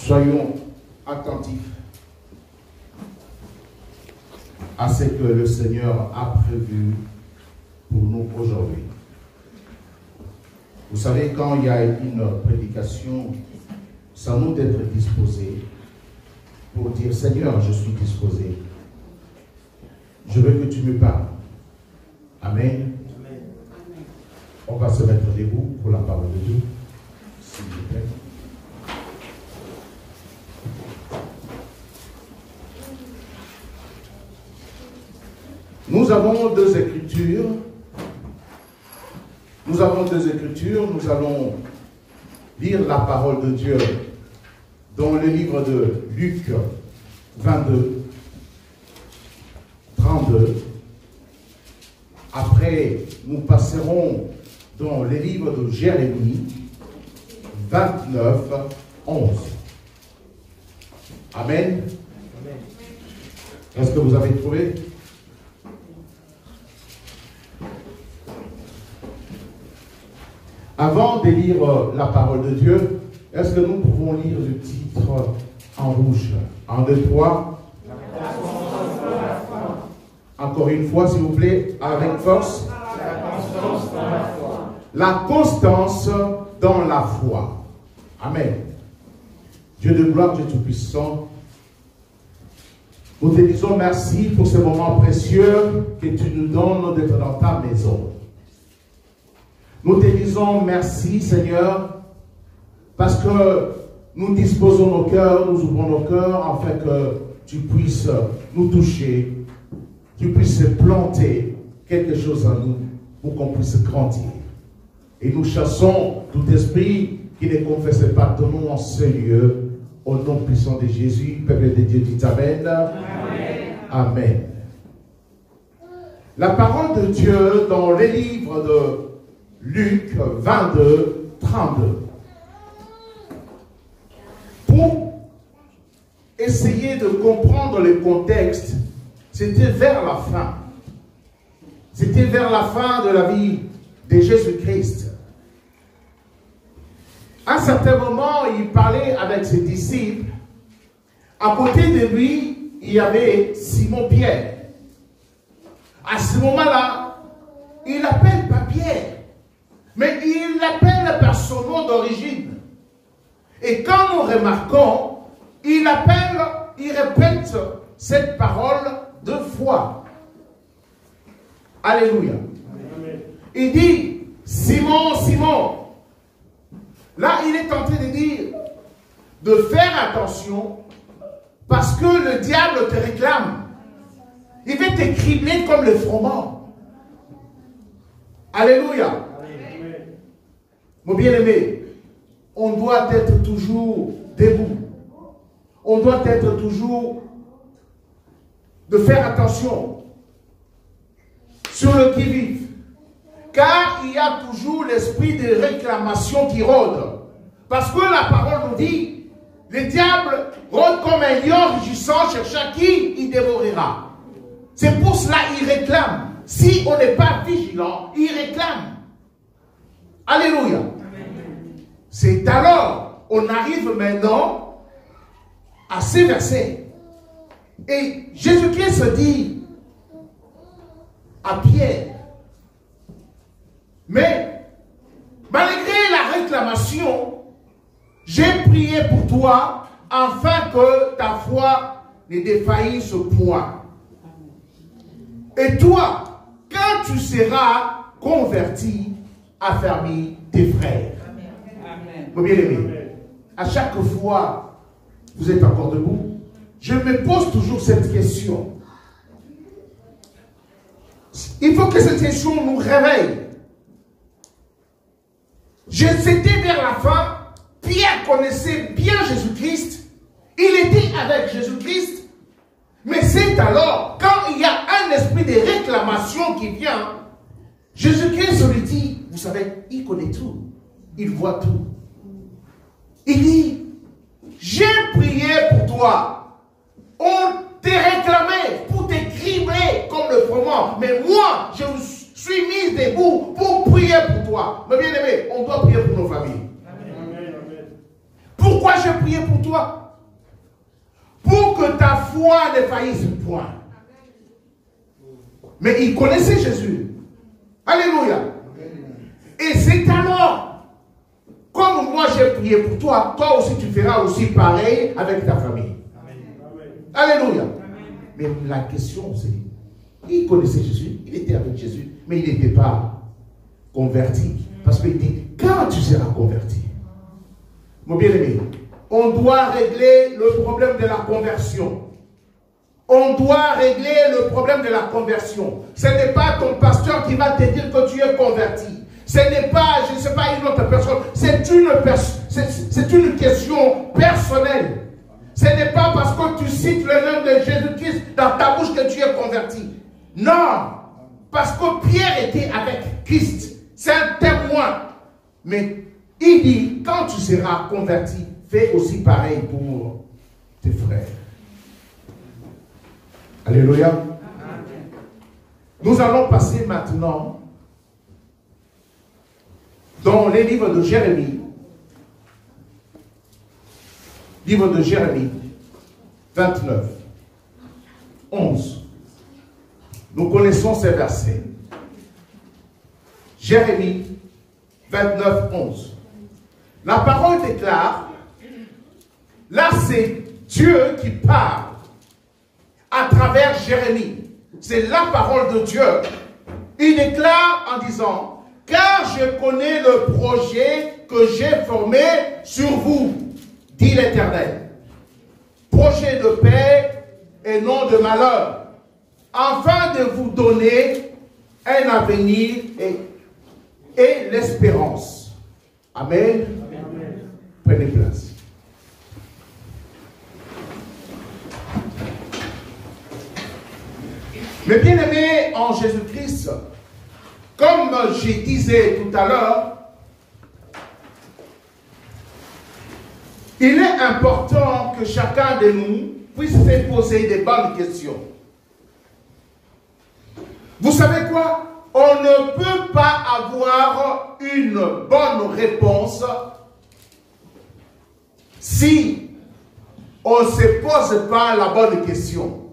Soyons attentifs à ce que le Seigneur a prévu pour nous aujourd'hui. Vous savez, quand il y a une prédication, c'est à nous d'être disposés pour dire, Seigneur, je suis disposé. Je veux que tu me parles. Amen. Amen. On va se mettre debout pour la parole de Dieu, s'il vous plaît. Nous avons deux écritures. Nous allons lire la parole de Dieu dans le livre de Luc 22, 32. Après, nous passerons dans le livre de Jérémie 29, 11. Amen. Est-ce que vous avez trouvé? Avant de lire la parole de Dieu, est-ce que nous pouvons lire le titre en rouge? 1, 2, 3. Encore une fois, s'il vous plaît, avec force. La constance dans la foi. Amen. Dieu de gloire, Dieu Tout-Puissant, nous te disons merci pour ce moment précieux que tu nous donnes d'être dans ta maison. Nous te disons merci, Seigneur, parce que nous disposons nos cœurs, nous ouvrons nos cœurs afin que tu puisses nous toucher, tu puisses planter quelque chose en nous pour qu'on puisse grandir. Et nous chassons tout esprit qui ne confesse pas ton nom en ce lieu, au nom puissant de Jésus, peuple de Dieu dit Amen. Amen. Amen. La parole de Dieu dans le livre de Luc 22, 32. Pour essayer de comprendre le contexte, c'était vers la fin. C'était vers la fin de la vie de Jésus-Christ. À un certain moment, il parlait avec ses disciples. À côté de lui, il y avait Simon-Pierre. À ce moment-là, il n'appelle pas Pierre, mais il l'appelle par son nom d'origine. Et quand nous remarquons, il répète cette parole 2 fois. Alléluia. Amen. Il dit, Simon, Simon. Là, il est en train de dire de faire attention parce que le diable te réclame. Il veut te cribler comme le froment. Alléluia. Mon bien-aimé, on doit être toujours debout. On doit être toujours de faire attention sur le qui-vive. Car il y a toujours l'esprit de réclamation qui rôde. Parce que la parole nous dit, le diable rôde comme un lion rugissant, cherchant qui il dévorera. C'est pour cela qu'il réclame. Si on n'est pas vigilant, il réclame. Alléluia. C'est alors, on arrive maintenant à ces versets. Et Jésus-Christ se dit à Pierre, mais malgré la réclamation, j'ai prié pour toi afin que ta foi ne défaillisse point. Et toi, quand tu seras converti, affermis tes frères. Mon bien-aimé, à chaque fois, vous êtes encore debout, je me pose toujours cette question. Il faut que cette question nous réveille. C'était vers la fin, Pierre connaissait bien Jésus-Christ, il était avec Jésus-Christ, mais c'est alors, quand il y a un esprit de réclamation qui vient, Jésus-Christ lui dit, vous savez, il connaît tout, il voit tout. Il dit, j'ai prié pour toi, on t'a réclamé pour te cribler comme le froment, mais moi, je me suis mis debout pour prier pour toi. Mais bien aimé, on doit prier pour nos familles. Amen. Pourquoi Pourquoi j'ai prié pour toi? Pour que ta foi ne faillisse point. Mais il connaissait Jésus. Alléluia. Et c'est alors, comme moi j'ai prié pour toi, toi aussi tu feras aussi pareil avec ta famille. Alléluia. Mais la question c'est, il connaissait Jésus, il était avec Jésus, mais il n'était pas converti. Parce qu'il dit, quand tu seras converti, mon bien-aimé, on doit régler le problème de la conversion. On doit régler le problème de la conversion. Ce n'est pas ton pasteur qui va te dire que tu es converti. Ce n'est pas, je ne sais pas, une autre personne. C'est une question personnelle. Ce n'est pas parce que tu cites le nom de Jésus-Christ dans ta bouche que tu es converti. Non. Parce que Pierre était avec Christ. C'est un témoin. Mais il dit, quand tu seras converti, fais aussi pareil pour tes frères. Alléluia. Nous allons passer maintenant dans les livres de Jérémie. Livre de Jérémie 29, 11. Nous connaissons ces versets. Jérémie 29, 11. La parole déclare, là c'est Dieu qui parle à travers Jérémie. C'est la parole de Dieu. Il déclare en disant, car je connais le projet que j'ai formé sur vous, dit l'Éternel. Projet de paix et non de malheur, afin de vous donner un avenir et l'espérance. Amen. Amen. Prenez place. Mes bien-aimés en Jésus-Christ, comme je disais tout à l'heure, il est important que chacun de nous puisse se poser des bonnes questions. Vous savez quoi? On ne peut pas avoir une bonne réponse si on ne se pose pas la bonne question.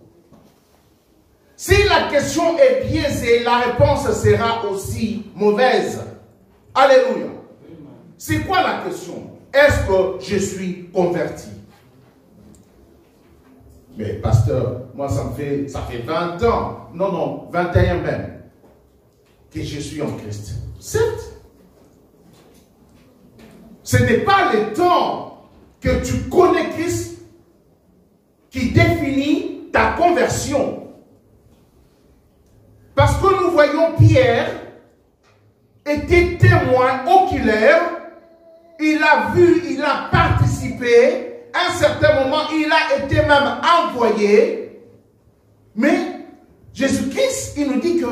Si la question est biaisée, la réponse sera aussi mauvaise. Alléluia. C'est quoi la question? Est-ce que je suis converti? Mais pasteur, moi ça fait 20 ans, non, 21 même, que je suis en Christ. Certes. Ce n'est pas le temps que tu connais Christ qui définit ta conversion. Parce que nous voyons Pierre était témoin oculaire, il a vu, il a participé, à un certain moment, il a été même envoyé. Mais Jésus-Christ, il nous dit que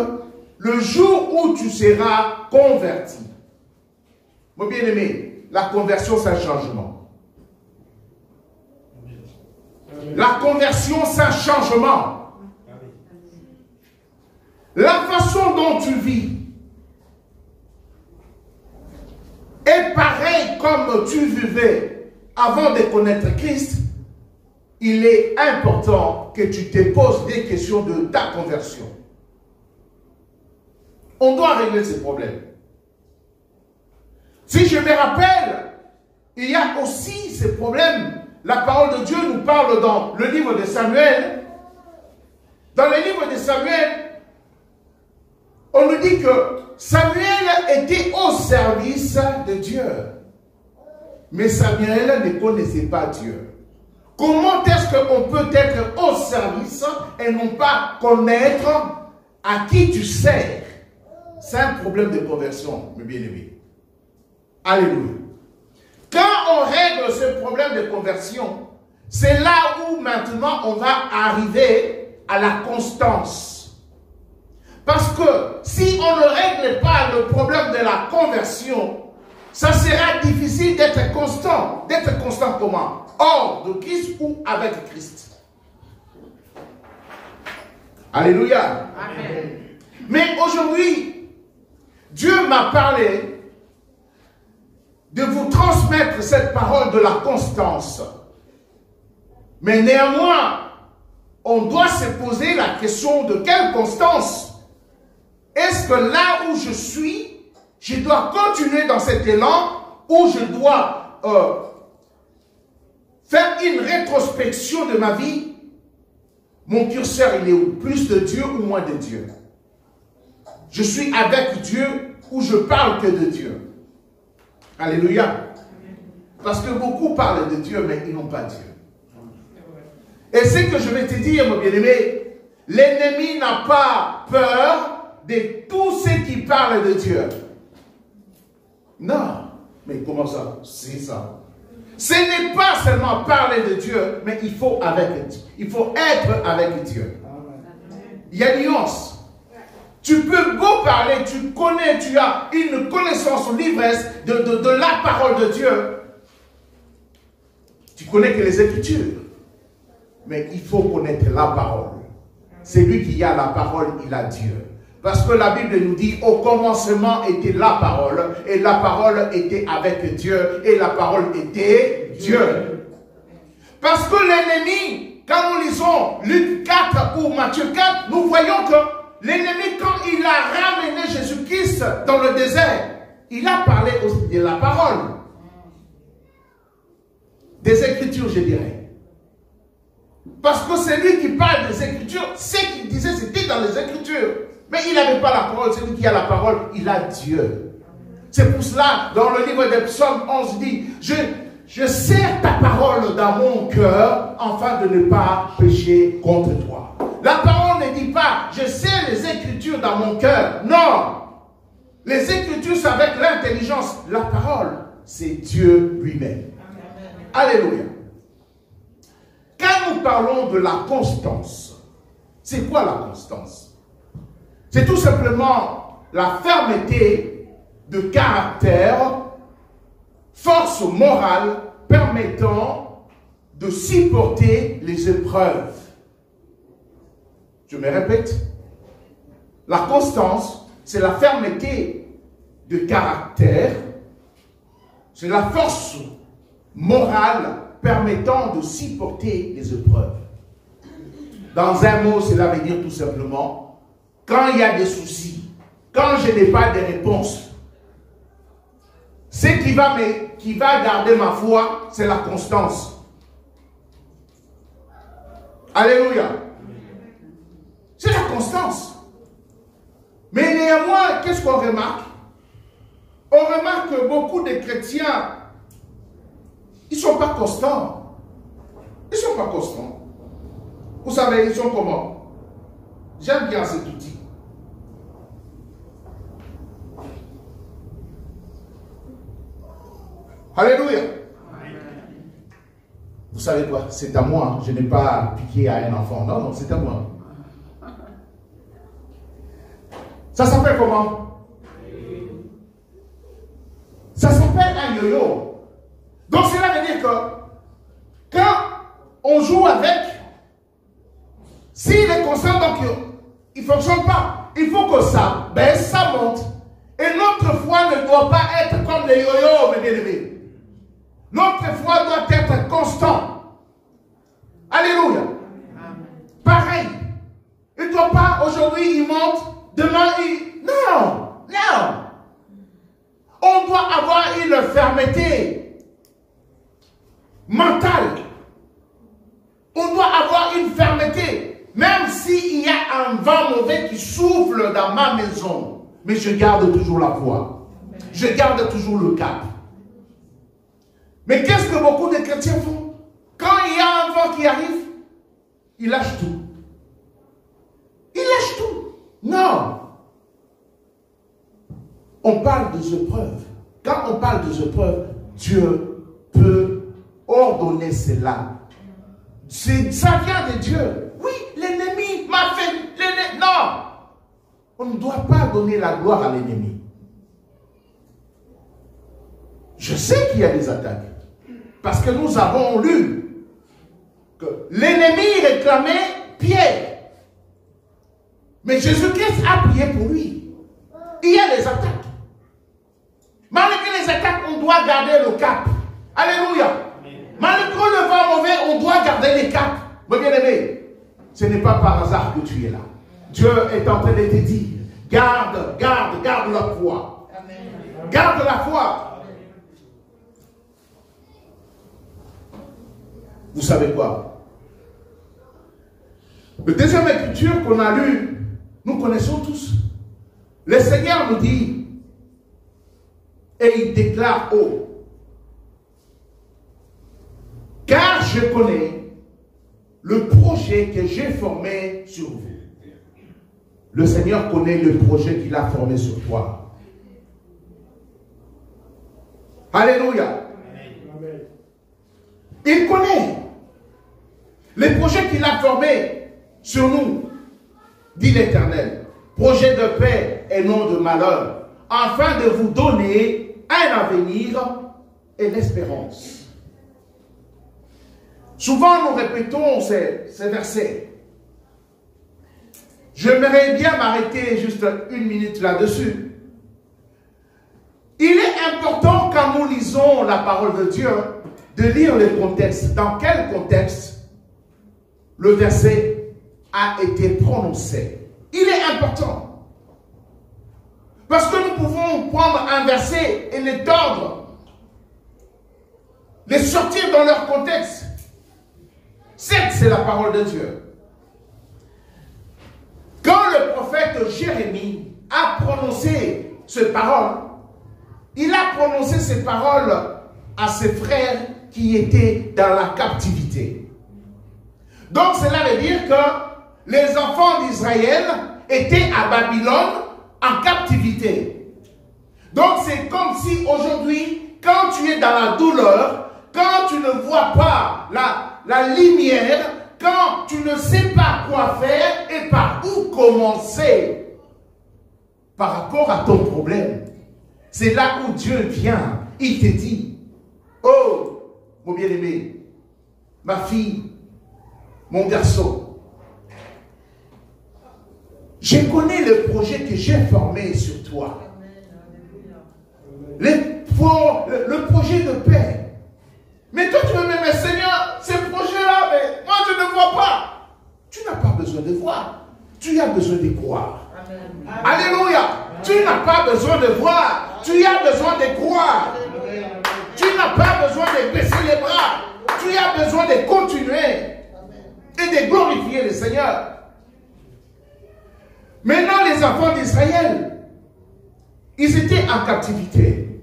le jour où tu seras converti, mon bien-aimé, la conversion, c'est un changement. La conversion, c'est un changement. La façon dont tu vis est pareille comme tu vivais avant de connaître Christ. Il est important que tu te poses des questions de ta conversion. On doit régler ces problèmes. Si je me rappelle, il y a aussi ces problèmes. La parole de Dieu nous parle dans le livre de Samuel. Dans le livre de Samuel, on nous dit que Samuel était au service de Dieu. Mais Samuel ne connaissait pas Dieu. Comment est-ce qu'on peut être au service et non pas connaître à qui tu sers? C'est un problème de conversion, mes bien-aimés. Alléluia. Quand on règle ce problème de conversion, c'est là où maintenant on va arriver à la constance. Parce que si on ne règle pas le problème de la conversion, ça sera difficile d'être constant. D'être constant comment? Hors de Christ ou avec Christ. Alléluia. Amen. Mais aujourd'hui, Dieu m'a parlé de vous transmettre cette parole de la constance. Mais néanmoins, on doit se poser la question de quelle constance? Est-ce que là où je suis, je dois continuer dans cet élan ou je dois faire une rétrospection de ma vie? Mon curseur, il est où? Plus de Dieu ou moins de Dieu? Je suis avec Dieu ou je parle que de Dieu? Alléluia. Parce que beaucoup parlent de Dieu, mais ils n'ont pas Dieu. Et c'est que je vais te dire, mon bien-aimé, l'ennemi n'a pas peur de tous ceux qui parlent de Dieu. Non. Mais comment ça? C'est ça. Ce n'est pas seulement parler de Dieu, mais il faut être avec Dieu. Il y a une nuance. Tu peux beau parler, tu connais, tu as une connaissance ou l'ivresse de la parole de Dieu. Tu connais que les Écritures. Mais il faut connaître la parole. C'est lui qui a la parole, il a Dieu. Parce que la Bible nous dit, au commencement était la parole, et la parole était avec Dieu, et la parole était Dieu. Parce que l'ennemi, quand nous lisons Luc 4 ou Matthieu 4, nous voyons que l'ennemi, quand il a ramené Jésus-Christ dans le désert, il a parlé aussi de la parole. Des Écritures, je dirais. Parce que c'est lui qui parle des Écritures. Ce qu'il disait, c'était dans les Écritures. Mais il n'avait pas la parole. C'est lui qui a la parole. Il a Dieu. C'est pour cela, dans le livre des Psaumes 11, dit, je serre ta parole dans mon cœur, afin de ne pas pécher contre toi. La parole ne dit pas, je serre les Écritures dans mon cœur. Non. Les Écritures, c'est avec l'intelligence. La parole, c'est Dieu lui-même. Alléluia. Quand nous parlons de la constance, c'est quoi la constance? C'est tout simplement la fermeté de caractère, force morale permettant de supporter les épreuves. Je me répète, la constance, c'est la fermeté de caractère, c'est la force morale permettant de supporter les épreuves. Dans un mot, cela veut dire tout simplement, quand il y a des soucis, quand je n'ai pas de réponse, ce qui va garder ma foi, c'est la constance. Alléluia. C'est la constance. Mais néanmoins, qu'est-ce qu'on remarque? On remarque que beaucoup de chrétiens, ils ne sont pas constants. Ils ne sont pas constants. Vous savez, ils sont comment? J'aime bien cet outil. Alléluia. Vous savez quoi? C'est à moi. Je n'ai pas piqué à un enfant. Non, non, c'est à moi. Ça s'appelle comment? Ça s'appelle un yo-yo. Donc cela veut dire que quand on joue avec, s'il est constant, donc il ne fonctionne pas. Il faut que ça baisse, ça monte. Et notre foi ne doit pas être comme des yo-yo, mes bien-aimés. Notre foi doit être constant. Alléluia. Pareil. Il ne doit pas, aujourd'hui il monte, demain il... Non, non. On doit avoir une fermeté mentale. On doit avoir une fermeté. Même s'il y a un vent mauvais qui souffle dans ma maison, mais je garde toujours la foi. Je garde toujours le cap. Mais qu'est-ce que beaucoup de chrétiens font? Quand il y a un vent qui arrive, ils lâchent tout. Ils lâchent tout. Non. On parle des épreuves. Quand on parle des épreuves, Dieu peut ordonner cela. Ça vient de Dieu. Oui, l'ennemi m'a fait... Non. On ne doit pas donner la gloire à l'ennemi. Je sais qu'il y a des attaques. Parce que nous avons lu que l'ennemi réclamait Pierre. Mais Jésus-Christ a prié pour lui. Il y a des attaques. Malgré les attaques, on doit garder le cap. Alléluia. Malgré le vent mauvais, on doit garder les caps. Mon bien-aimé, ce n'est pas par hasard que tu es là. Dieu est en train de te dire, garde la foi. Garde la foi. Vous savez quoi? La deuxième écriture qu'on a lue, nous connaissons tous. Le Seigneur nous dit, et il déclare haut, car je connais le projet que j'ai formé sur vous. Le Seigneur connaît le projet qu'il a formé sur toi. Alléluia. Il connaît les projets qu'il a formés sur nous, dit l'Éternel. Projet de paix et non de malheur, afin de vous donner un avenir et l'espérance. Souvent, nous répétons ces versets. J'aimerais bien m'arrêter juste une minute là-dessus. Il est important, quand nous lisons la parole de Dieu, de lire le contexte. Dans quel contexte le verset a été prononcé? Il est important. Parce que nous pouvons prendre un verset et les tordre, les sortir dans leur contexte. Certes, c'est la parole de Dieu. Quand le prophète Jérémie a prononcé ces paroles, il a prononcé ces paroles à ses frères qui étaient dans la captivité. Donc cela veut dire que les enfants d'Israël étaient à Babylone en captivité. Donc c'est comme si aujourd'hui, quand tu es dans la douleur, quand tu ne vois pas la lumière, quand tu ne sais pas quoi faire et par où commencer par rapport à ton problème, c'est là où Dieu vient. Il te dit, oh, mon bien-aimé, ma fille, mon garçon, je connais le projet que j'ai formé sur toi. Le projet de paix. Mais toi, tu me dis, mais Seigneur, ces projets-là, mais moi, je ne vois pas. Tu n'as pas besoin de voir. Tu as besoin de croire. Amen. Alléluia. Amen. Tu n'as pas besoin de voir. Tu as besoin de croire. Amen. Tu n'as pas besoin de baisser les bras. Tu as besoin de continuer et de glorifier le Seigneur. Maintenant, les enfants d'Israël, ils étaient en captivité.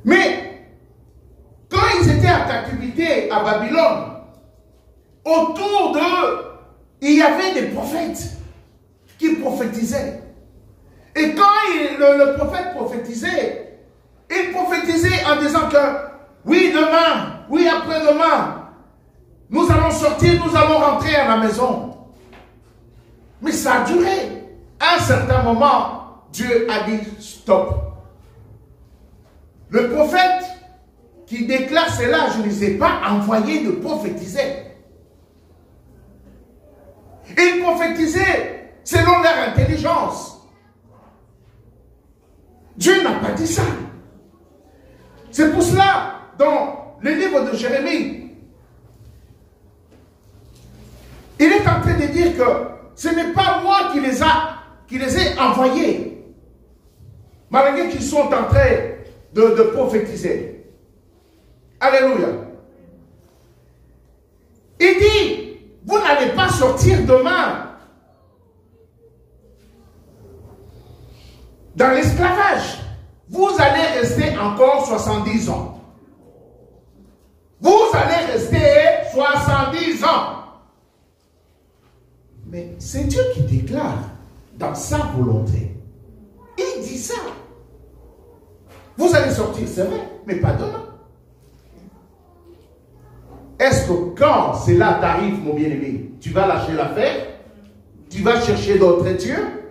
Mais quand ils étaient en captivité à Babylone, autour d'eux, il y avait des prophètes qui prophétisaient. Et quand le prophète prophétisait, il prophétisait en disant que oui, demain, oui, après-demain, nous allons sortir, nous allons rentrer à la maison. Mais ça a duré. À un certain moment, Dieu a dit stop. Le prophète qui déclare cela, je ne les ai pas envoyés de prophétiser. Ils prophétisaient selon leur intelligence. Dieu n'a pas dit ça. C'est pour cela, dans le livre de Jérémie, il est en train de dire que ce n'est pas moi qui les ai envoyés, malgré qu'ils sont en train de prophétiser. Alléluia. Il dit, vous n'allez pas sortir demain dans l'esclavage. Vous allez rester encore 70 ans. Vous allez rester 70 ans. Mais c'est Dieu qui déclare dans sa volonté. Il dit ça. Vous allez sortir, c'est vrai, mais pas demain. Est-ce que quand cela t'arrive, mon bien-aimé, tu vas lâcher l'affaire? Tu vas chercher d'autres dieux?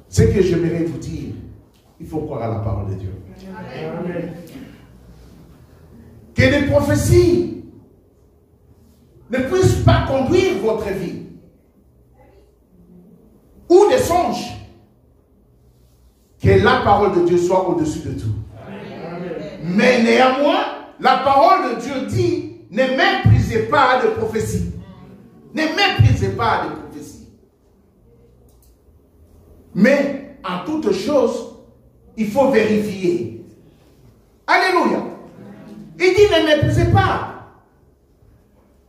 Ce que j'aimerais vous dire, il faut croire à la parole de Dieu. Amen. Que les prophéties ne puissent pas conduire votre vie. Ou des songes. que la parole de Dieu soit au-dessus de tout. Amen. Mais néanmoins, la parole de Dieu dit, ne méprisez pas de prophétie. Ne méprisez pas de prophétie. Mais en toute chose, il faut vérifier. Alléluia. Il dit ne méprisez pas.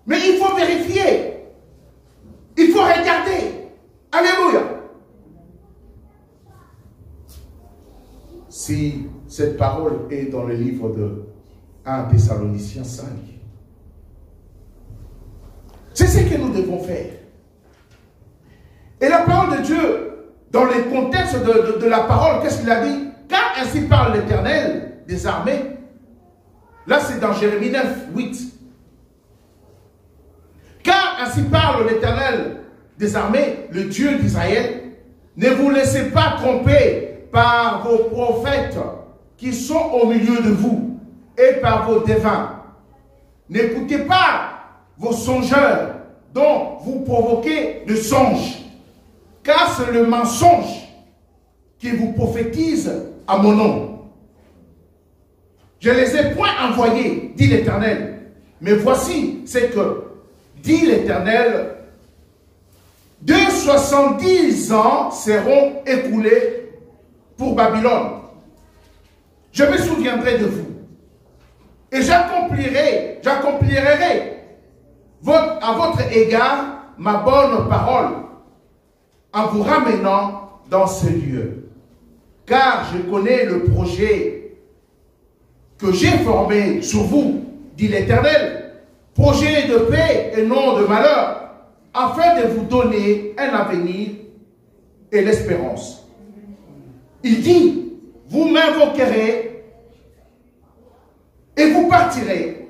Mais il faut vérifier. Il faut regarder. Alléluia. Si cette parole est dans le livre de 1 Thessaloniciens 5, c'est ce que nous devons faire. Et la parole de Dieu, dans le contexte de la parole, qu'est-ce qu'il a dit? Car ainsi parle l'Éternel des armées. Là, c'est dans Jérémie 9, 8. Car ainsi parle l'Éternel des armées, le Dieu d'Israël. Ne vous laissez pas tromper par vos prophètes qui sont au milieu de vous et par vos devins. N'écoutez pas vos songeurs dont vous provoquez le songe, car c'est le mensonge qui vous prophétise à mon nom. Je les ai point envoyés, dit l'Éternel. Mais voici, c'est que, dit l'Éternel, 70 ans seront écoulés pour Babylone. Je me souviendrai de vous. Et j'accomplirai à votre égard ma bonne parole en vous ramenant dans ce lieu. Car je connais le projet que j'ai formé sur vous, dit l'Éternel, projet de paix et non de malheur, afin de vous donner un avenir et l'espérance. Il dit, vous m'invoquerez et vous partirez,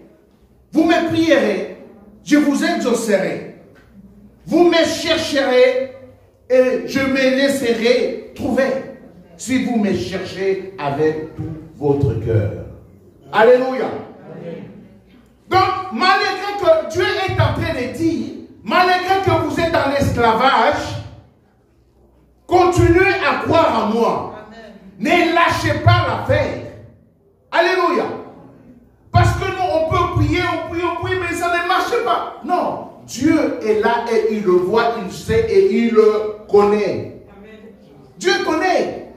vous me prierez, je vous exaucerai, vous me chercherez et je me laisserai trouver, si vous me cherchez avec tout votre cœur. Alléluia. Amen. Donc, malgré que Dieu est en train de dire, malgré que vous êtes dans l'esclavage, continuez à croire en moi. Amen. Ne lâchez pas l'affaire. Alléluia. Parce que nous, on peut prier, mais ça ne marche pas. Non. Dieu est là et il le voit, il sait et il le connaît. Amen. Dieu connaît.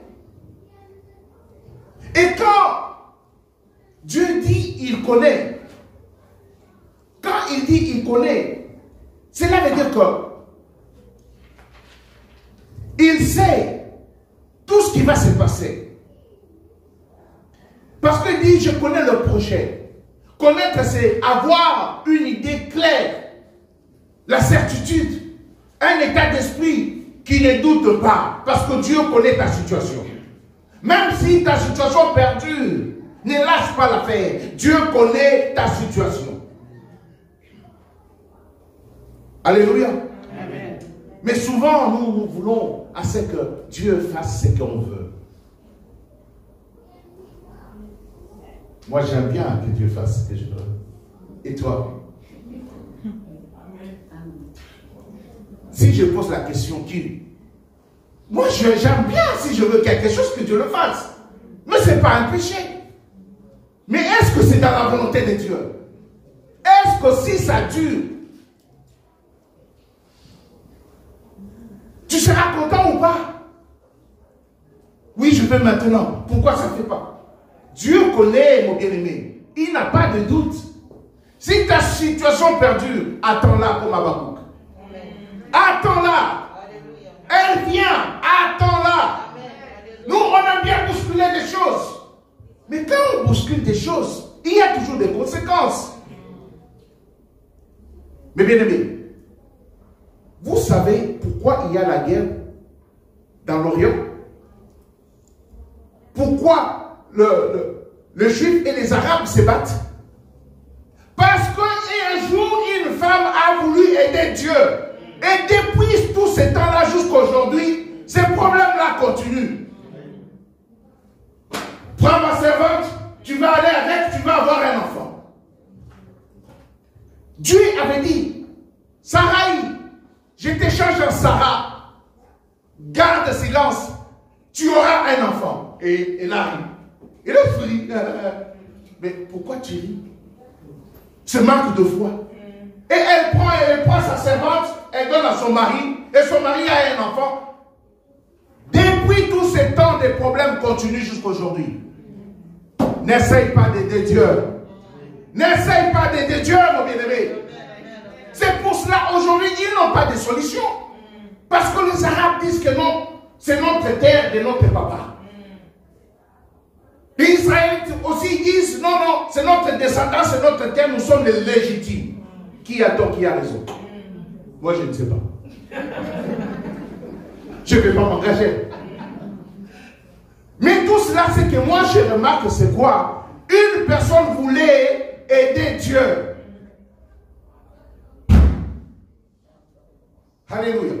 Et quand Dieu dit il connaît, quand il dit il connaît, cela veut dire que il sait tout ce qui va se passer. Parce qu'il dit je connais le projet. Connaître, c'est avoir une idée claire, la certitude, un état d'esprit qui ne doute pas, parce que Dieu connaît ta situation. Même si ta situation perdure, ne lâche pas l'affaire. Dieu connaît ta situation. Alléluia. Amen. Mais souvent, nous voulons à ce que Dieu fasse ce qu'on veut. Moi, j'aime bien que Dieu fasse ce que je veux. Et toi? Si je pose la question, qui? Moi, j'aime bien si je veux quelque chose que Dieu le fasse. Mais ce n'est pas un péché. Mais est-ce que c'est dans la volonté de Dieu? Est-ce que si ça dure, tu seras content ou pas? Oui, je veux maintenant. Pourquoi ça ne fait pas? Dieu connaît, mon bien-aimé. Il n'a pas de doute. Si ta situation perdure, attends-la comme Habakkuk. Attends-la. Elle vient. Attends-la. Nous, on aime bien bousculer des choses. Mais quand on bouscule des choses, il y a toujours des conséquences. Mais bien aimé, vous savez pourquoi il y a la guerre dans l'Orient? Pourquoi les Juifs et les Arabes se battent? Parce qu'un jour, une femme a voulu aider Dieu. Et depuis tout ce temps-là jusqu'à aujourd'hui, ces problèmes-là continuent. Prends ma servante, tu vas aller avec, tu vas avoir un enfant. Dieu avait dit, Sarai, je t'échange en Sarah. Garde silence. tu auras un enfant. Et elle arrive. Et le fruit, mais pourquoi tu ris? Ce manque de foi. Et elle prend sa servante, elle donne à son mari, et son mari a un enfant. Depuis tous ces temps, des problèmes continuent jusqu'à aujourd'hui. N'essaye pas d'aider Dieu. N'essaye pas d'aider Dieu, mon bien-aimé. C'est pour cela, aujourd'hui, ils n'ont pas de solution. Parce que les Arabes disent que non, c'est notre terre de notre papa. Les Israélites aussi disent, non, non, c'est notre descendant, c'est notre terre, nous sommes les légitimes. Qui a tort, qui a raison? Moi, je ne sais pas. Je ne vais pas m'engager. Mais tout cela, c'est que moi, je remarque, c'est quoi? Une personne voulait aider Dieu. Alléluia.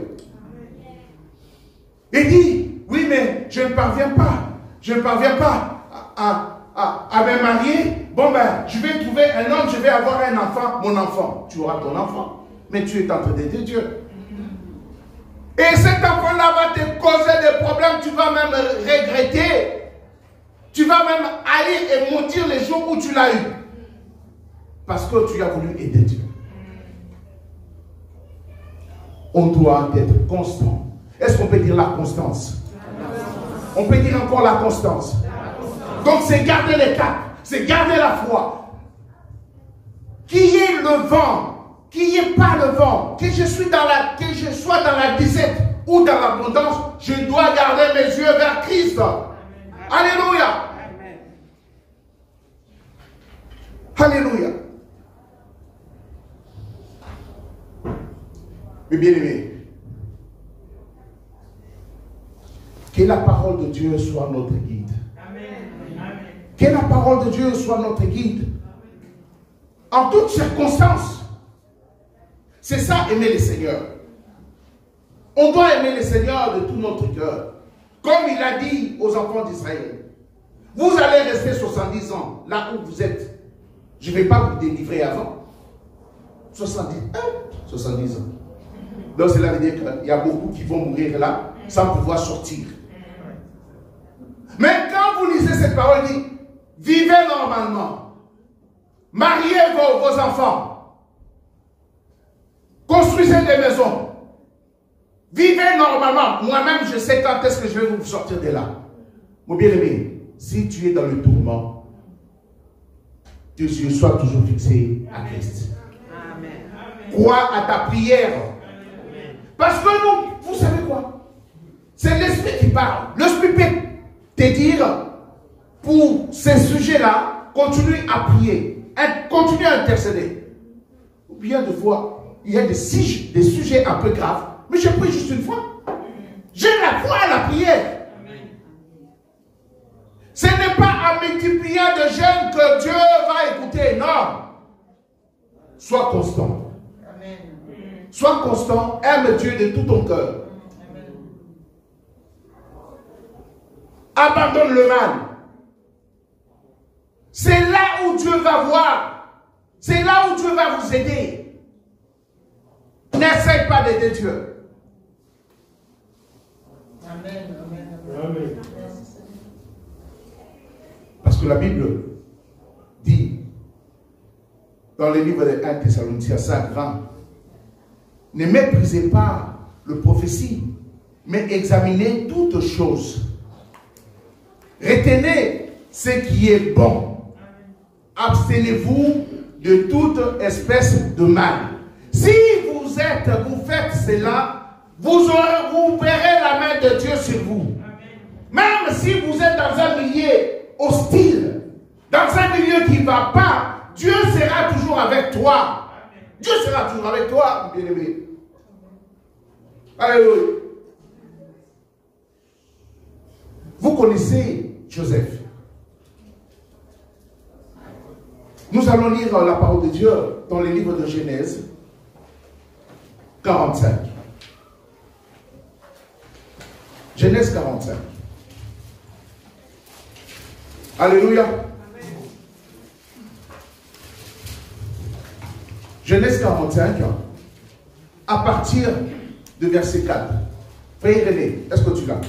Il dit, oui, mais je ne parviens pas. Je ne parviens pas à me marier. Bon, ben, je vais trouver un homme, je vais avoir un enfant. Mon enfant, tu auras ton enfant. Mais tu es en train d'aider Dieu. Et cet enfant-là va te causer des problèmes. Tu vas même regretter. Tu vas même aller et maudire les jours où tu l'as eu. Parce que tu as voulu aider Dieu. On doit être constant. Est-ce qu'on peut dire la constance? On peut dire encore la constance. Donc c'est garder les cap, c'est garder la foi. Qu'il y ait le vent, qu'il n'y ait pas le vent, que je sois dans la disette ou dans l'abondance, je dois garder mes yeux vers Christ. Alléluia. Alléluia. Mais bien aimé, que la parole de Dieu soit notre guide. Que la parole de Dieu soit notre guide. En toutes circonstances. C'est ça, aimer le Seigneur. On doit aimer le Seigneur de tout notre cœur. Comme il a dit aux enfants d'Israël. Vous allez rester 70 ans là où vous êtes. Je ne vais pas vous délivrer avant. 70 ans. Donc cela veut dire qu'il y a beaucoup qui vont mourir là sans pouvoir sortir. Mais quand vous lisez cette parole, il dit, vivez normalement. Mariez vos enfants. Construisez des maisons. Vivez normalement. Moi-même, je sais quand est-ce que je vais vous sortir de là. Mon bien-aimé, si tu es dans le tourment, tu sois toujours fixé à Christ. Crois à ta prière. Parce que nous, vous savez quoi? C'est l'esprit qui parle. L'esprit peut te dire, pour ces sujets-là, continue à prier, continue à intercéder. Bien de fois, il y a des sujets un peu graves, mais je prie juste une fois. J'ai la foi à la prière. Ce n'est pas en multipliant de jeûnes que Dieu va écouter, non. Sois constant. Sois constant, aime Dieu de tout ton cœur. Abandonne le mal. C'est là où Dieu va voir. C'est là où Dieu va vous aider. N'essaye pas d'aider Dieu. Amen. Amen. Parce que la Bible dit dans le livre de 1 Thessaloniciens 5:20, ne méprisez pas le prophétie, mais examinez toutes choses. Retenez ce qui est bon. Abstenez-vous de toute espèce de mal. Si vous faites cela, vous verrez la main de Dieu sur vous. Même si vous êtes dans un milieu hostile, dans un milieu qui ne va pas, Dieu sera toujours avec toi. Dieu sera toujours avec toi, bien-aimé. Alléluia. Vous connaissez Joseph. Nous allons lire la parole de Dieu dans le livre de Genèse 45. Genèse 45. Alléluia. Amen. Genèse 45, à partir de verset 4. Frère René, est-ce que tu l'as?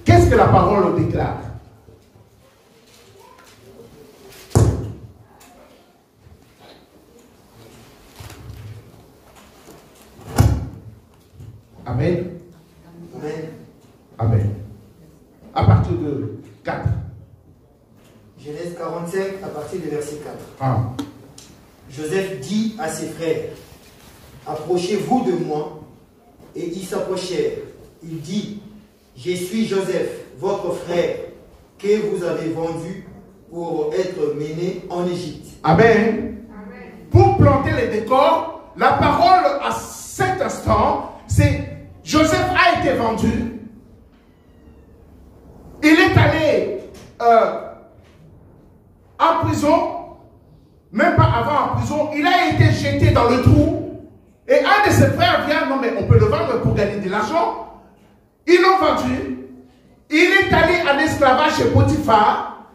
Qu'est-ce que la parole déclare? Amen. Amen. Amen. À partir de 4. Genèse 45, à partir du verset 4. Ah. Joseph dit à ses frères, approchez-vous de moi. Et ils s'approchèrent. Il dit, je suis Joseph, votre frère, que vous avez vendu pour être mené en Égypte. Amen. Amen. Pour planter les décors, la parole à cet instant, c'est Joseph a été vendu. Il est allé en prison, même pas avant en prison, il a été jeté dans le trou. Et un de ses frères vient, non mais on peut le vendre pour gagner de l'argent. Ils l'ont vendu. Il est allé en esclavage chez Potiphar.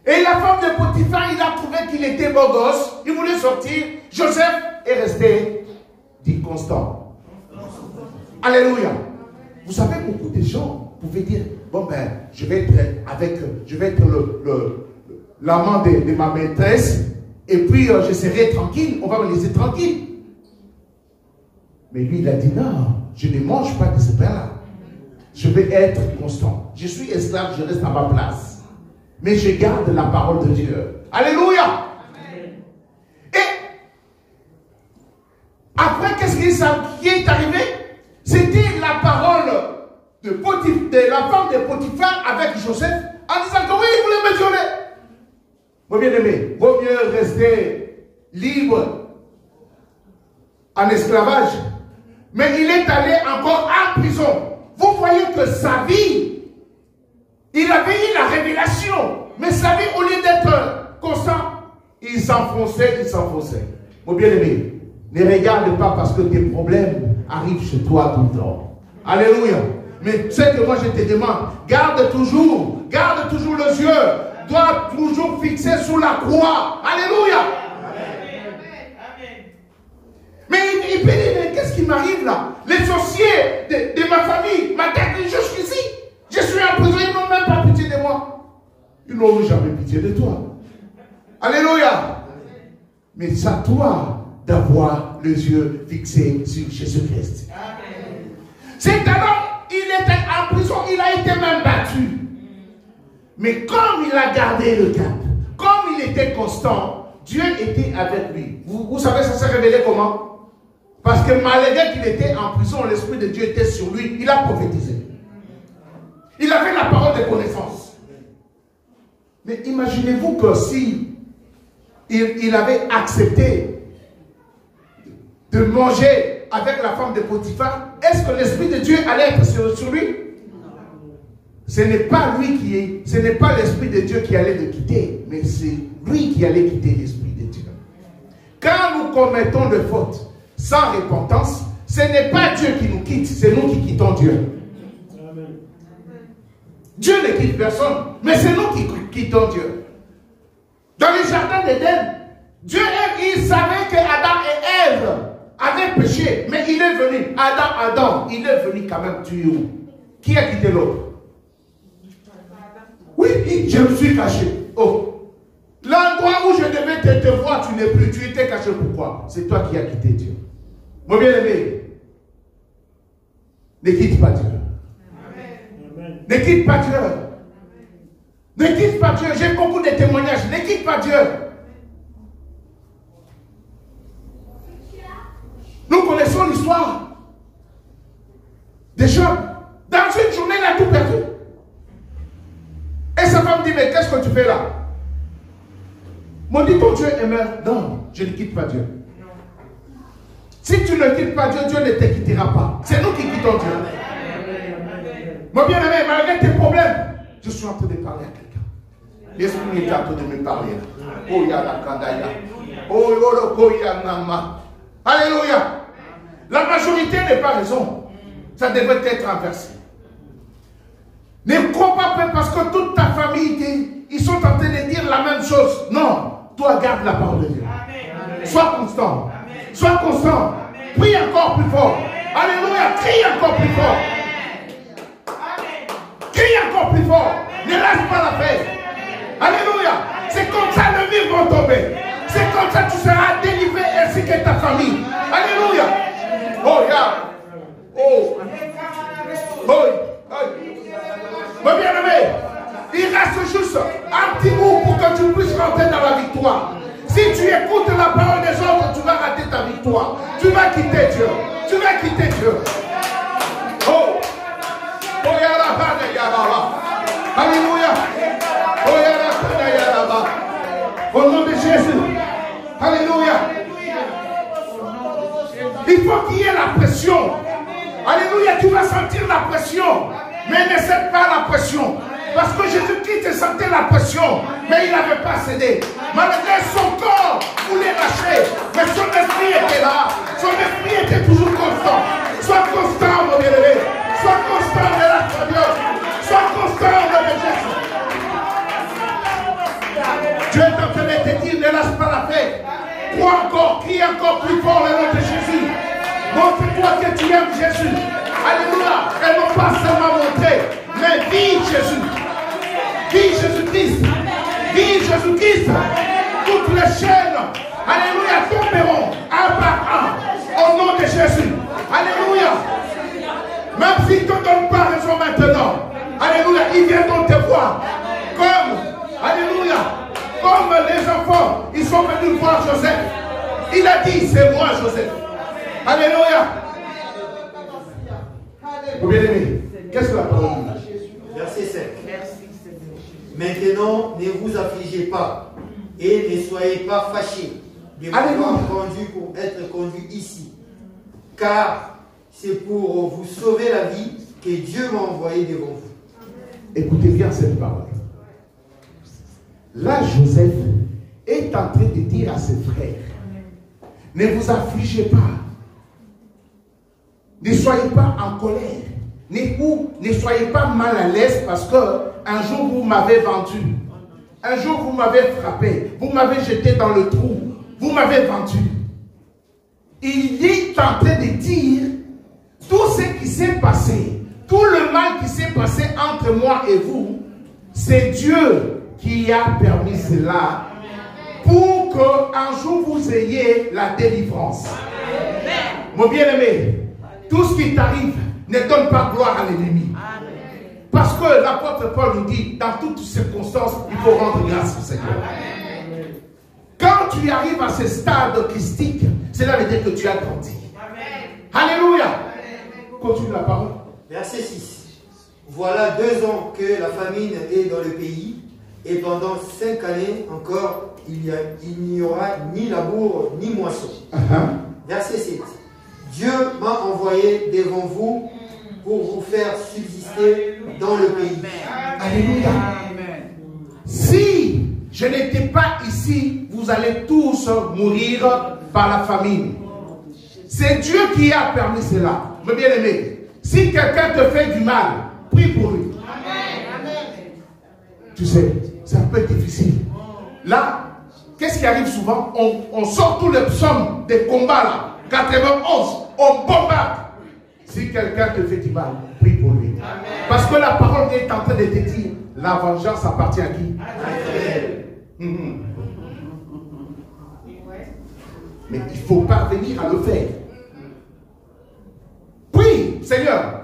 Et la femme de Potiphar, il a trouvé qu'il était beau gosse. Il voulait sortir. Joseph est resté, dit constant. Alléluia. Vous savez, beaucoup de gens pouvaient dire, bon ben, je vais être l'amant de ma maîtresse. Et puis, je serai tranquille. On va me laisser tranquille. Mais lui, il a dit, non, je ne mange pas de ce pain-là. Je vais être constant. Je suis esclave, je reste à ma place. Mais je garde la parole de Dieu. Alléluia. Amen. Et après, qu'est-ce qui est arrivé? C'était la parole de la femme de Potiphar avec Joseph en disant que oui, il voulait me violer. Mon bien-aimé, vaut mieux rester libre en esclavage. Mais il est allé encore en prison. Vous voyez que sa vie, il avait eu la révélation. Mais sa vie, au lieu d'être constant, il s'enfonçait. Mon bien-aimé, ne regarde pas parce que tes problèmes arrivent chez toi tout le temps. Alléluia. Mais c'est que moi je te demande, garde toujours les yeux, doit toujours fixer sur la croix. Alléluia. Mais il peut dire, mais qu'est-ce qui m'arrive là? Les sorciers de ma famille m'attaquent jusqu'ici. Je suis en prison, ils n'ont même pas pitié de moi. Ils n'auront jamais pitié de toi. Alléluia. Mais c'est à toi d'avoir les yeux fixés sur Jésus-Christ. C'est alors, il était en prison, il a été même battu. Mais comme il a gardé le cap, comme il était constant, Dieu était avec lui. Vous savez, ça s'est révélé comment? Parce que malgré qu'il était en prison, l'Esprit de Dieu était sur lui. Il a prophétisé. Il avait la parole de connaissance. Mais imaginez-vous que si il avait accepté de manger avec la femme de Potiphar, est-ce que l'Esprit de Dieu allait être sur lui? Ce n'est pas ce n'est pas l'Esprit de Dieu qui allait le quitter, mais c'est lui qui allait quitter l'Esprit de Dieu. Quand nous commettons des fautes sans repentance, ce n'est pas Dieu qui nous quitte, c'est nous qui quittons Dieu. Amen. Dieu ne quitte personne, mais c'est nous qui quittons Dieu. Dans le jardin d'Éden, Dieu, il savait que Adam et Ève avaient péché, mais il est venu, Adam, il est venu quand même tuer. Qui a quitté l'autre? Oui, je me suis caché. Oh, l'endroit où je devais te voir, tu n'es plus, tu étais caché. Pourquoi? C'est toi qui as quitté Dieu. Mon bien-aimé, ne quitte pas Dieu. Amen. Ne quitte pas Dieu. Amen. Ne quitte pas Dieu. J'ai beaucoup de témoignages. Ne quitte pas Dieu. Nous connaissons l'histoire des gens. Dans une journée, il a tout perdu. Et sa femme dit, mais qu'est-ce que tu fais là? M'ont dit, ton Dieu est mort. Non, je ne quitte pas Dieu. Si tu ne quittes pas Dieu, Dieu ne te quittera pas. C'est nous qui quittons Dieu. Mon bien-aimé, malgré tes problèmes, je suis en train de parler à quelqu'un. L'Esprit est en train de me parler. Oh, yada kandaya. Oh, yolo ya nama. Alléluia. La majorité n'est pas raison. Ça devrait être inversé. Ne crois pas parce que toute ta famille, ils sont en train de dire la même chose. Non, toi garde la parole de Dieu. Sois constant. Sois constant. Prie encore encore plus fort. Alléluia. Crie encore plus fort. Crie encore plus fort. Ne lâche pas l'affaire. Alléluia. C'est comme ça le mur va tomber. C'est comme ça que tu seras délivré ainsi que ta famille. Alléluia. Oh, regarde. Oh. Oh. Mon bien-aimé, il reste juste un petit bout pour que tu puisses rentrer dans la victoire. Si tu écoutes la parole des autres, tu vas rater ta victoire. Tu vas quitter Dieu. Tu vas quitter Dieu. Oh. Oh, alléluia. Oh, au nom de Jésus. Alléluia. Il faut qu'il y ait la pression. Alléluia, tu vas sentir la pression. Mais ne cède pas la pression. Parce que Jésus-Christ sentait la pression. Mais il n'avait pas cédé. Malgré son corps voulait lâcher. Mais son esprit était là. Son esprit était toujours constant. Sois constant, mon bien-aimé. Sois constant de la Dieu. Sois constant de Jésus. Dieu est en train de te dire, ne lâche pas la paix. Crois encore, crie encore plus fort le nom de Jésus. Montre-toi que tu aimes Jésus. Alléluia. Et non pas seulement montrer, mais vis Jésus. Vis Jésus-Christ. Vis Jésus-Christ. Toutes les chaînes, alléluia, tomberont un par un au nom de Jésus. Alléluia. Même s'ils ne te donnent pas raison maintenant, alléluia, ils viendront te voir. Comme, alléluia, comme les enfants, ils sont venus voir Joseph. Il a dit, c'est moi Joseph. Alléluia. Vous bien-aimés, qu'est-ce que la parole dit? Verset 5. Maintenant, ne vous affligez pas et ne soyez pas fâchés de vous avoir conduit pour être conduit ici. Car c'est pour vous sauver la vie que Dieu m'a envoyé devant vous. Écoutez bien cette parole. Là, Joseph est en train de dire à ses frères, ne vous affligez pas. Ne soyez pas en colère. Ne soyez pas mal à l'aise parce que un jour vous m'avez vendu. Un jour vous m'avez frappé. Vous m'avez jeté dans le trou. Vous m'avez vendu. Il est en train de dire tout ce qui s'est passé, tout le mal qui s'est passé entre moi et vous, c'est Dieu qui a permis cela pour qu'un jour vous ayez la délivrance. Mon bien-aimé, tout ce qui t'arrive ne donne pas gloire à l'ennemi. Parce que l'apôtre Paul nous dit, dans toutes circonstances, il faut rendre grâce au Seigneur. Quand tu arrives à ce stade christique, cela veut dire que tu as grandi. Alléluia. Continue la parole. Verset 6. Voilà 2 ans que la famine est dans le pays, et pendant 5 années encore, il n'y aura ni labour ni moisson. Verset 7. Dieu m'a envoyé devant vous pour vous faire subsister dans le pays. Alléluia. Si je n'étais pas ici, vous allez tous mourir par la famine. C'est Dieu qui a permis cela. Mes bien-aimés, si quelqu'un te fait du mal, prie pour lui. Tu sais, c'est un peu difficile. Là, qu'est-ce qui arrive souvent? On sort tous les psaumes des combats là. 91, on bombarde. Si quelqu'un te fait du mal, prie pour lui. Amen. Parce que la parole est en train de te dire, la vengeance appartient à qui? Mais il faut parvenir à le faire. Prie, Seigneur.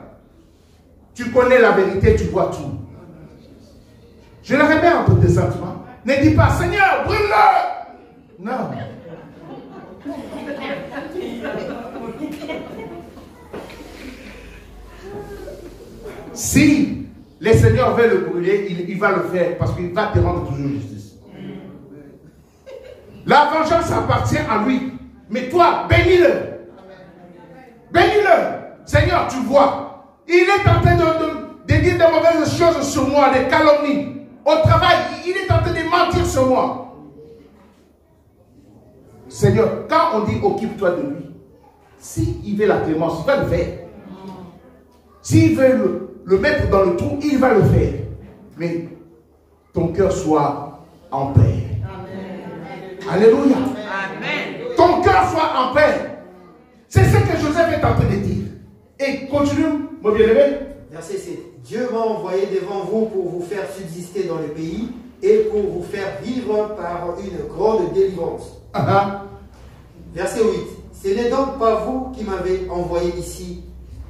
Tu connais la vérité, tu vois tout. Je le remets entre tes sentiments. Ne dis pas, Seigneur, brûle-le. Non. Si le Seigneur veut le brûler, il va le faire parce qu'il va te rendre toujours justice. La vengeance appartient à lui. Mais toi, bénis-le. Bénis-le. Seigneur, tu vois, il est en train de dire de mauvaises choses sur moi, des calomnies. Au travail, il est en train de mentir sur moi. Seigneur, quand on dit occupe-toi de lui, s'il veut la clémence, il va le faire. S'il veut le mettre dans le trou, il va le faire. Mais ton cœur soit en paix. Amen. Alléluia. Amen. Ton cœur soit en paix. C'est ce que Joseph est en train de dire. Et continue, mon bien-aimé. Verset 7. Dieu m'a envoyé devant vous pour vous faire subsister dans le pays et pour vous faire vivre par une grande délivrance. Verset 8. Ce n'est donc pas vous qui m'avez envoyé ici,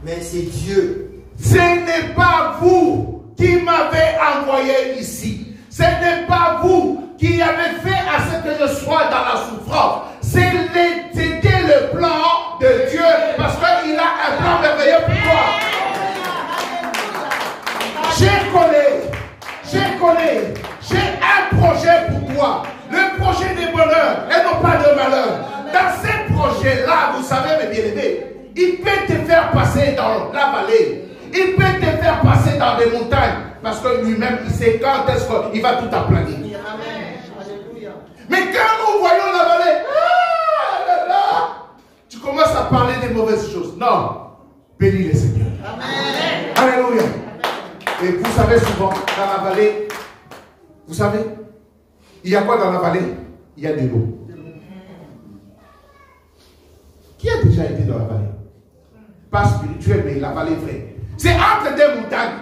mais c'est Dieu. Ce n'est pas vous qui m'avez envoyé ici. Ce n'est pas vous qui avez fait à ce que je sois dans la souffrance. C'était le plan de Dieu parce qu'il a un plan merveilleux pour toi. Je connais, j'ai un projet pour toi. Le projet de bonheur et non pas de malheur. Dans ce projet-là, vous savez, mes bien-aimés, il peut te faire passer dans la vallée. Il peut te faire passer dans des montagnes. Parce que lui-même, il sait quand est-ce qu'il va tout aplanir. Mais quand nous voyons la vallée, tu commences à parler des mauvaises choses. Non. Bénis le Seigneur. Amen. Alléluia. Et vous savez souvent, dans la vallée, vous savez, il y a quoi dans la vallée? Il y a de l'eau. Qui a déjà été dans la vallée? Pas spirituel, mais la vallée vraie. C'est entre des montagnes.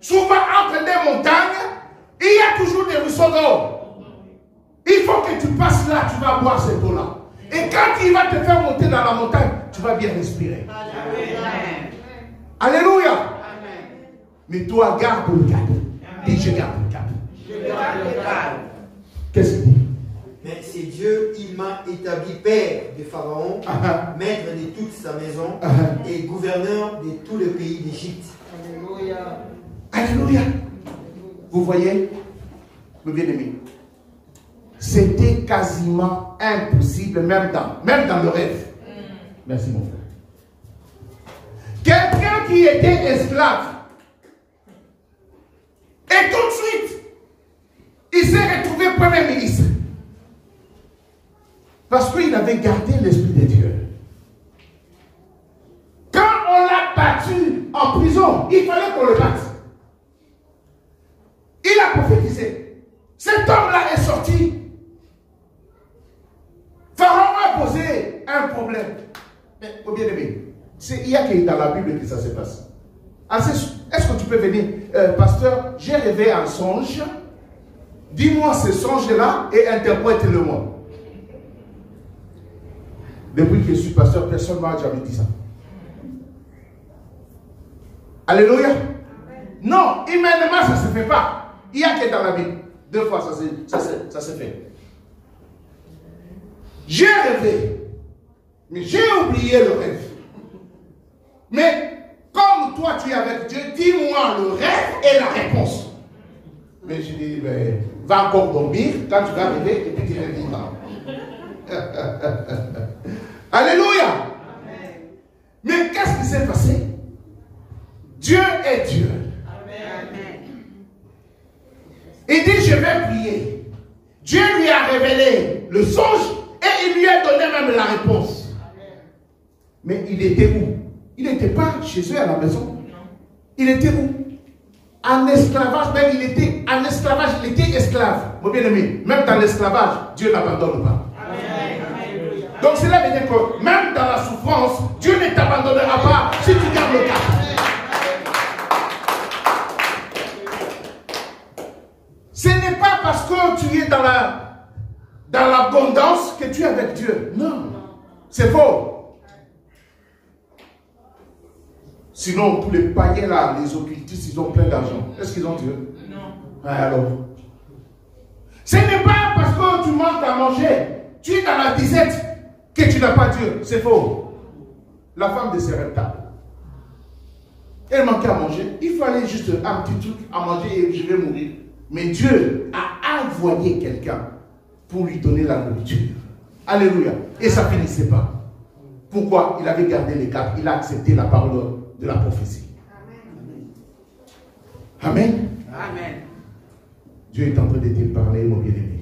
Souvent, entre des montagnes, il y a toujours des ruisseaux d'eau. Il faut que tu passes là, tu vas boire cette eau-là. Et quand il va te faire monter dans la montagne, tu vas bien respirer. Alléluia. Alléluia. Amen. Mais toi, garde le cap. Dis, je garde le cap. Je garde le cap. Qu'est-ce qu'il dit? Mais c'est Dieu, il m'a établi père de Pharaon, maître de toute sa maison et gouverneur de tout le pays d'Égypte. Alléluia. Alléluia. Vous voyez, mes bien-aimés, c'était quasiment impossible, même dans le rêve. Merci, mon frère. Quelqu'un qui était esclave, et tout de suite, il s'est retrouvé premier ministre. Parce qu'il avait gardé l'Esprit de Dieu. Quand on l'a battu en prison, il fallait qu'on le batte. Il a prophétisé. Cet homme-là est sorti. Pharaon a posé un problème. Mais, oh bien aimé, il y a que dans la Bible que ça se passe. Est-ce que tu peux venir, pasteur, j'ai rêvé un songe. Dis-moi ce songe-là et interprète-le-moi. Depuis que je suis pasteur, personne ne m'a jamais dit ça. Alléluia. Non, humainement, ça ne se fait pas. Il n'y a que dans la Bible. 2 fois, ça se fait. J'ai rêvé, mais j'ai oublié le rêve. Mais comme toi, tu es avec Dieu, dis-moi le rêve et la réponse. Mais je dis, ben, va encore dormir, quand tu vas rêver, et puis tu rêveras. Alléluia. Amen. Mais qu'est-ce qui s'est passé? Dieu est Dieu. Amen. Il dit, je vais prier. Dieu lui a révélé le songe et il lui a donné même la réponse. Amen. Mais il était où? Il n'était pas chez eux à la maison. Non. Il était où? En esclavage, même il était en esclavage, il était esclave. Mon bien-aimé, même dans l'esclavage, Dieu n'abandonne pas. Donc cela veut dire que même dans la souffrance, Dieu ne t'abandonnera pas si tu gardes le cap. Ce n'est pas parce que tu es dans l'abondance que tu es avec Dieu. Non, c'est faux. Sinon, tous les païens là, les occultistes, ils ont plein d'argent. Est-ce qu'ils ont Dieu? Non. Alors, ce n'est pas parce que tu manques à manger, tu es dans la disette, que tu n'as pas Dieu. C'est faux. La femme de Sarepta, elle manquait à manger. Il fallait juste un petit truc à manger et je vais mourir. Mais Dieu a envoyé quelqu'un pour lui donner la nourriture. Alléluia. Et ça ne finissait pas. Pourquoi? Il avait gardé les cap. Il a accepté la parole de la prophétie. Amen. Amen. Dieu est en train de te parler, mon bien-aimé.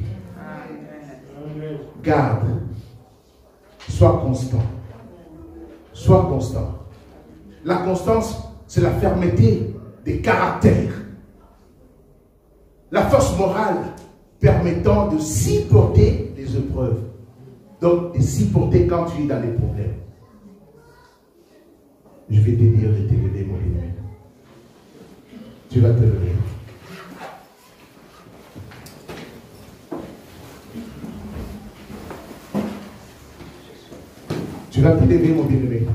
Garde. Sois constant. Sois constant. La constance, c'est la fermeté des caractères. La force morale permettant de supporter les épreuves. Donc, de supporter quand tu es dans les problèmes. Je vais te dire de te lever, mon bien-aimé. Tu vas te lever. Tu vas te lever, mon bien-aimé.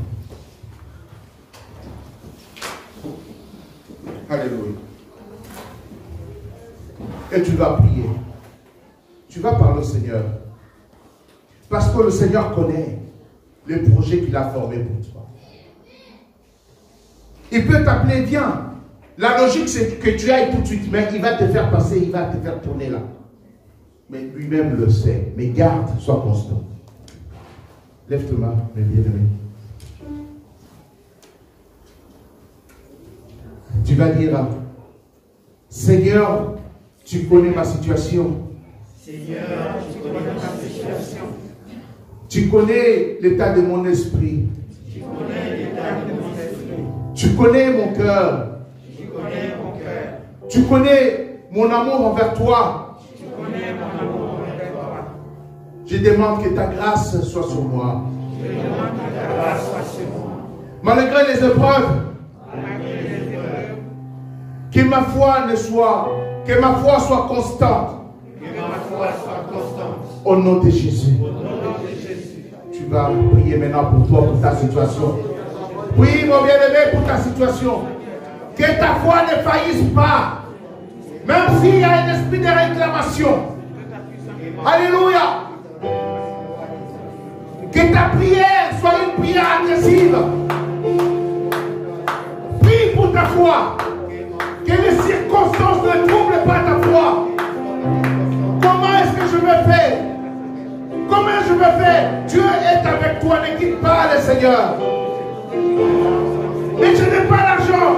Alléluia. Et tu vas prier. Tu vas parler au Seigneur. Parce que le Seigneur connaît les projets qu'il a formés pour toi. Il peut t'appeler, viens. La logique, c'est que tu ailles tout de suite, mais il va te faire passer, il va te faire tourner là. Mais lui-même le sait. Mais garde, sois constant. Lève tes mains, mes bien-aimés. Tu vas dire, Seigneur, tu connais ma situation. Seigneur, tu connais ma situation. Tu connais l'état de mon esprit. Tu connais l'état de mon esprit. Tu connais mon cœur. Tu connais mon cœur. Tu connais mon amour envers toi. Tu connais mon amour envers toi. Je demande que ta grâce soit sur moi. Je demande que ta grâce soit sur moi. Malgré les épreuves, Malgré les épreuves, que ma foi soit constante. que ma foi soit constante. Au nom de Jésus. Au nom de Jésus. Tu vas prier maintenant pour toi, pour ta situation. Oui, mon bien-aimé, pour ta situation. Que ta foi ne faillisse pas. Même s'il y a un esprit de réclamation. Alléluia. Que ta prière soit une prière agressive. Prie pour ta foi. Que les circonstances ne troublent pas ta foi. Comment est-ce que je me fais? Comment je me fais? Dieu est avec toi, ne quitte pas le Seigneur. Mais je n'ai pas l'argent.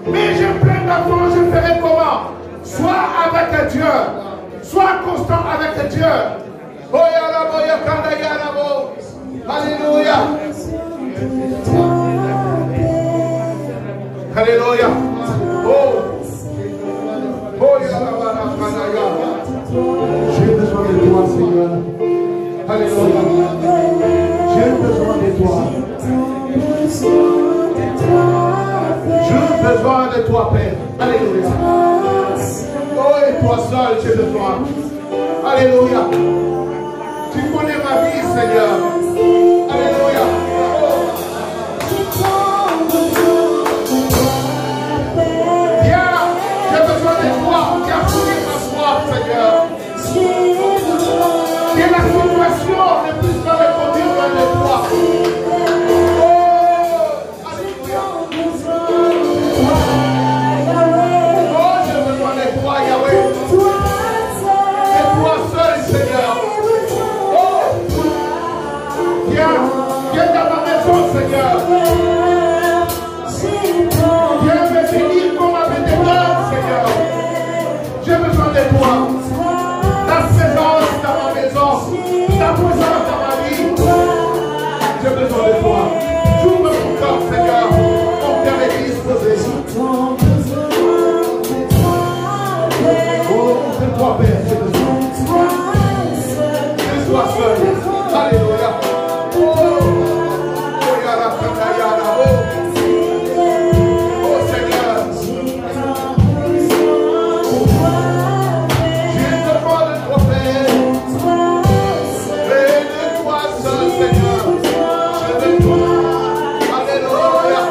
Mais j'ai plein d'argent, je ferai comment? Sois avec Dieu. Sois constant avec Dieu. Alléluia. Alléluia. Oh. J'ai besoin de toi, Seigneur. Alléluia. J'ai besoin de toi. J'ai besoin de toi, Père. Alléluia. Oh, et toi seul, j'ai besoin. Alléluia. Tu connais ma vie, Seigneur. Alléluia. Viens, j'ai besoin de toi. Viens fournir ma soif, Seigneur. Que la situation ne puisse pas me conduire loin de toi. Oh, alléluia. Oh, j'ai besoin de toi, Yahweh. Et toi seul, Seigneur. Oh, viens dans ma maison, Seigneur. Viens me bénir comme un bénévole, Seigneur. J'ai besoin de toi. Ta présence dans ma maison. Ta présence dans ma vie. J'ai besoin de toi. J'ouvre mon cœur, Seigneur. Mon cœur est disposé. Oh, c'est toi, Père. J'ai besoin. Je sois seul. Alléluia. Oh, Seigneur. J'ai besoin de toi, Père. Et de toi seul, Seigneur. Je veux toi. Alléluia.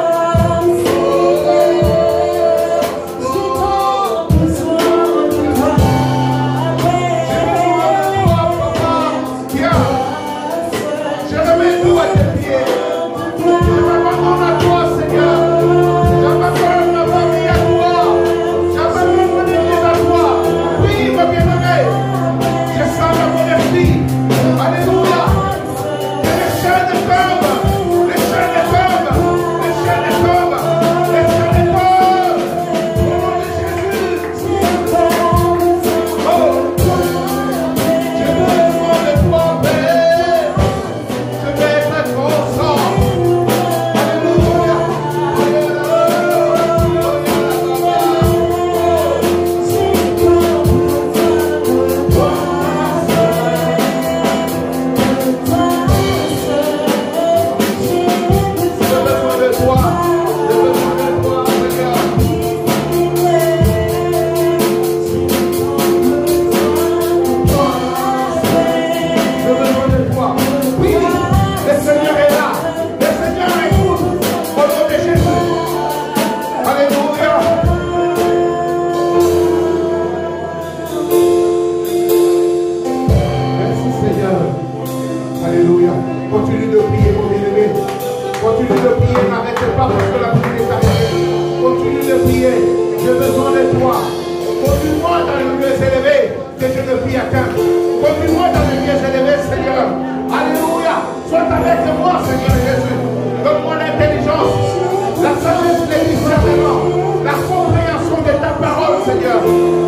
Alléluia.